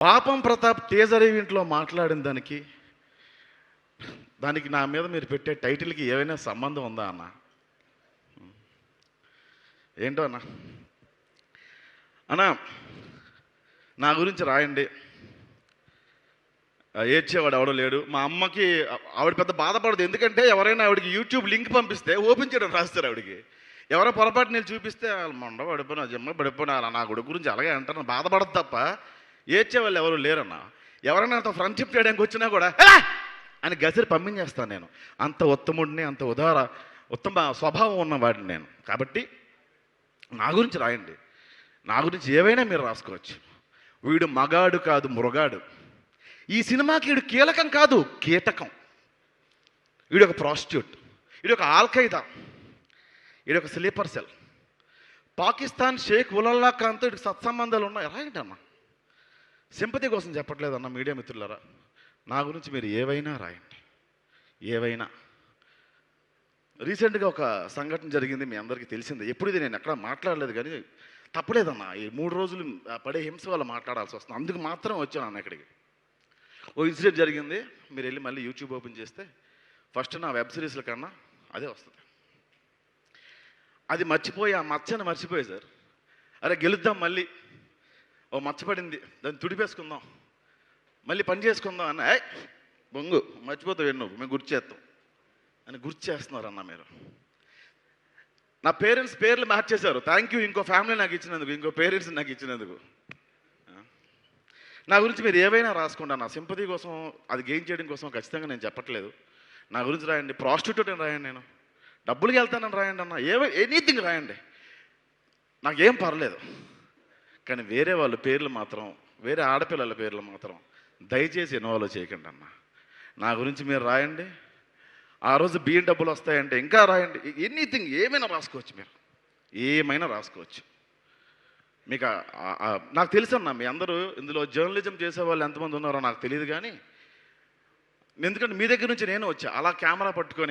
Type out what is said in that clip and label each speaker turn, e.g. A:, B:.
A: పాపం ప్రతాప్ టీజర్ ఈవెంట్లో మాట్లాడిన దానికి నా మీద మీరు పెట్టే టైటిల్కి ఏమైనా సంబంధం ఉందా అన్న? ఏంటో అన్న అన్న నా గురించి రాయండి, ఏడ్చేవాడు ఎవడో లేడు. మా అమ్మకి ఆవిడ పెద్ద బాధపడదు, ఎందుకంటే ఎవరైనా ఆవిడకి యూట్యూబ్ లింక్ పంపిస్తే ఓపెన్ చేయడం రాస్తారు ఆవిడకి. ఎవరో పొరపాటు నేను చూపిస్తే వాళ్ళు మొండ పడిపోయినా జమ్మ పడిపోయినా నా కొడుకు గురించి అలాగే అంటారు, బాధపడదు తప్ప ఏడ్చేవాళ్ళు ఎవరు లేరన్న. ఎవరైనా అంత ఫ్రెండ్షిప్ చేయడానికి వచ్చినా కూడా అని గసిరి పంపించేస్తాను నేను. అంత ఉత్తముడిని, అంత ఉత్తమ స్వభావం ఉన్నవాడిని నేను. కాబట్టి నా గురించి రాయండి, నా గురించి ఏవైనా మీరు రాసుకోవచ్చు. వీడు మగాడు కాదు మృగాడు, ఈ సినిమాకి వీడు కీలకం కాదు కీటకం, వీడు ఒక ప్రాస్టిట్యూట్, వీడు ఒక ఆల్ఖైదా, వీడు ఒక స్లీపర్ సెల్, పాకిస్తాన్ షేక్ ఉలల్లా ఖాన్తో వీడికి సత్సంబంధాలు ఉన్నాయి. రాయండి అన్న, సింపతి కోసం చెప్పట్లేదన్న. మీడియా మిత్రులారా, నా గురించి మీరు ఏవైనా రాయండి, ఏవైనా. రీసెంట్గా ఒక సంఘటన జరిగింది, మీ అందరికీ తెలిసిందే. ఎప్పుడు ఇది నేను ఎక్కడ మాట్లాడలేదు, కానీ తప్పలేదన్న. ఈ 3 రోజులు పడే హింస వల్ల మాట్లాడాల్సి వస్తుంది, అందుకు మాత్రం వచ్చాను అన్న ఇక్కడికి. ఓ ఇన్సిడెంట్ జరిగింది, మీరు వెళ్ళి మళ్ళీ యూట్యూబ్ ఓపెన్ చేస్తే ఫస్ట్ నా వెబ్ సిరీస్ల కన్నా అదే వస్తుంది. అది మర్చిపోయి, ఆ మచ్చని మర్చిపోయి సార్, అరే గెలుద్దాం మళ్ళీ, ఓ మచ్చపడింది దాన్ని తుడిపేసుకుందాం, మళ్ళీ పని చేసుకుందాం అన్న. బొంగు మర్చిపోతావు నువ్వు, మేము గుర్తు చేస్తాం అని గుర్తు చేస్తున్నారన్న. మీరు నా పేరెంట్స్ పేర్లు మార్చేశారు, థ్యాంక్ యూ ఇంకో ఫ్యామిలీ నాకు ఇచ్చినందుకు, ఇంకో పేరెంట్స్ నాకు ఇచ్చినందుకు. నా గురించి మీరు ఏవైనా రాసుకోండి అన్న, సింపతి కోసం, అది గెయిన్ చేయడం కోసం ఖచ్చితంగా నేను చెప్పట్లేదు. నా గురించి రాయండి, ప్రాస్టిట్యూట్ అని రాయండి, నేను డబ్బులకి వెళ్తానని రాయండి అన్న, ఎనీథింగ్ రాయండి, నాకేం పర్లేదు. కానీ వేరే వాళ్ళ పేర్లు మాత్రం, వేరే ఆడపిల్లల పేర్లు మాత్రం దయచేసి ఇన్వాల్వ్ చేయకండి అన్న. నా గురించి మీరు రాయండి, ఆ రోజు బియ్యం డబ్బులు వస్తాయంటే ఇంకా రాయండి, ఎనీథింగ్ ఏమైనా రాసుకోవచ్చు, మీరు ఏమైనా రాసుకోవచ్చు. మీకు నాకు తెలుసు అన్న, మీ అందరూ ఇందులో జర్నలిజం చేసే వాళ్ళు ఎంతమంది ఉన్నారో నాకు తెలియదు, కానీ ఎందుకంటే మీ దగ్గర నుంచి నేను వచ్చా అలా కెమెరా పట్టుకొని